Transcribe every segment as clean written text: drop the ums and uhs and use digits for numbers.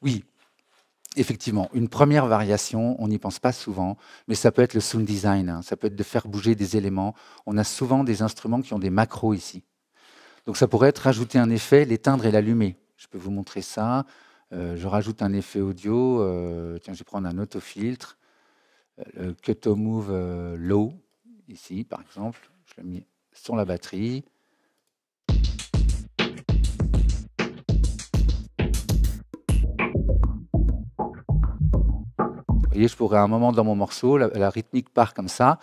Oui, effectivement, une première variation, on n'y pense pas souvent, mais ça peut être le sound design, hein, ça peut être de faire bouger des éléments. On a souvent des instruments qui ont des macros ici. Donc ça pourrait être rajouter un effet, l'éteindre et l'allumer. Je peux vous montrer ça. Je rajoute un effet audio. Tiens, je vais prendre un autofiltre. Le Cut Move Low, ici par exemple. Je l'ai mis sur la batterie. Vous voyez, je pourrais à un moment dans mon morceau, la rythmique part comme ça.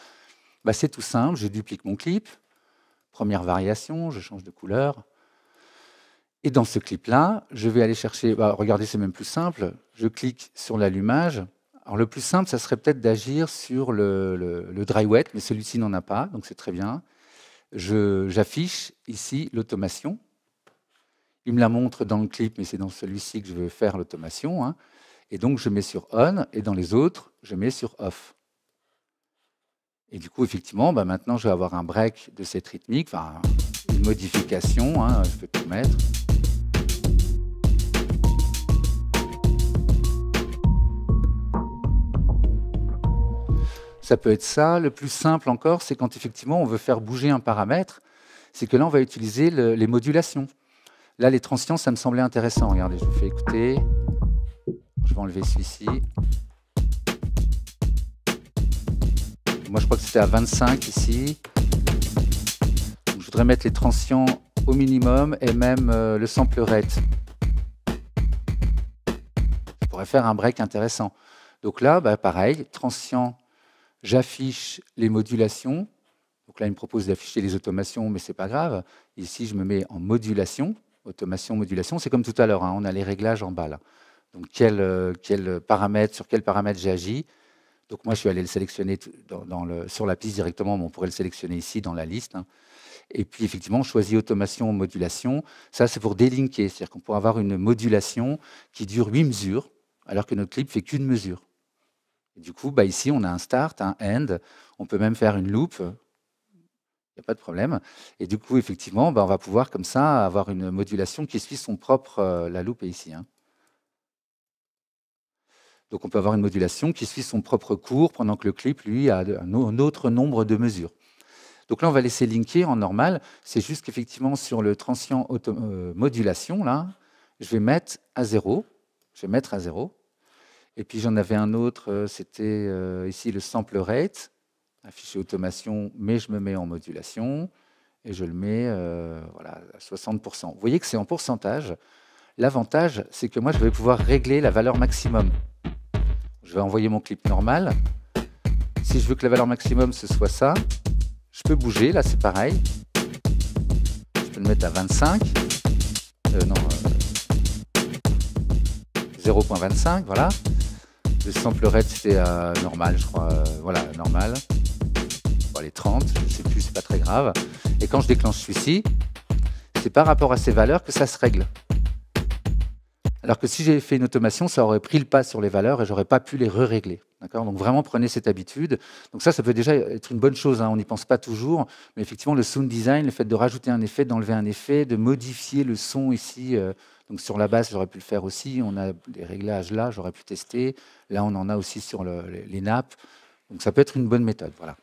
Bah, c'est tout simple, je duplique mon clip. Première variation, je change de couleur. Et dans ce clip-là, je vais aller chercher, bah, regardez, c'est même plus simple. Je clique sur l'allumage. Alors le plus simple, ça serait peut-être d'agir sur le dry wet, mais celui-ci n'en a pas, donc c'est très bien. J'affiche ici l'automation. Il me la montre dans le clip, mais c'est dans celui-ci que je veux faire l'automation, hein. Et donc je mets sur on, et dans les autres, je mets sur off. Et du coup, effectivement, bah, maintenant, je vais avoir un break de cette rythmique, enfin, une modification, hein, je peux tout mettre. Ça peut être ça. Le plus simple encore, c'est quand effectivement on veut faire bouger un paramètre, c'est que là, on va utiliser les modulations. Là, les transients, ça me semblait intéressant. Regardez, je vous fais écouter. Je vais enlever celui-ci. Moi, je crois que c'était à 25 ici. Donc, je voudrais mettre les transients au minimum et même le sample rate. Ça pourrait faire un break intéressant. Donc là, bah, pareil, transient, j'affiche les modulations. Donc là, il me propose d'afficher les automations, mais ce n'est pas grave. Ici, je me mets en modulation. Automation, modulation, c'est comme tout à l'heure, hein, on a les réglages en bas là. Donc paramètre, sur quel paramètre j'agis. Donc moi, je vais aller le sélectionner sur la piste directement, mais on pourrait le sélectionner ici dans la liste, hein. Et puis effectivement, on choisit automation, modulation. Ça, c'est pour délinker, c'est-à-dire qu'on pourrait avoir une modulation qui dure 8 mesures, alors que notre clip fait qu'une mesure. Et du coup, bah, ici, on a un start, un end. On peut même faire une loop. Il n'y a pas de problème. Et du coup, effectivement, bah, on va pouvoir comme ça avoir une modulation qui suit son propre... la loupe est ici, hein. Donc on peut avoir une modulation qui suit son propre cours pendant que le clip, lui, a un autre nombre de mesures. Donc là, on va laisser linker en normal. C'est juste qu'effectivement, sur le transient modulation, là, je vais mettre à 0. Je vais mettre à 0. Et puis j'en avais un autre, c'était ici le sample rate, affiché automation, mais je me mets en modulation. Et je le mets voilà, à 60%. Vous voyez que c'est en pourcentage. L'avantage, c'est que moi, je vais pouvoir régler la valeur maximum. Je vais envoyer mon clip normal. Si je veux que la valeur maximum, ce soit ça, je peux bouger. Là, c'est pareil. Je peux le mettre à 25. Non, 0.25, voilà. Le sample rate, c'était normal, je crois. Voilà, normal. Bon, les 30, je ne sais plus, c'est pas très grave. Et quand je déclenche celui-ci, c'est par rapport à ces valeurs que ça se règle. Alors que si j'avais fait une automation, ça aurait pris le pas sur les valeurs et j'aurais pas pu les re-régler. Donc vraiment, prenez cette habitude. Donc ça peut déjà être une bonne chose, hein. On n'y pense pas toujours, mais effectivement, le sound design, le fait de rajouter un effet, d'enlever un effet, de modifier le son ici. Donc sur la basse, j'aurais pu le faire aussi. On a des réglages là, j'aurais pu tester. Là, on en a aussi sur les nappes. Donc ça peut être une bonne méthode. Voilà.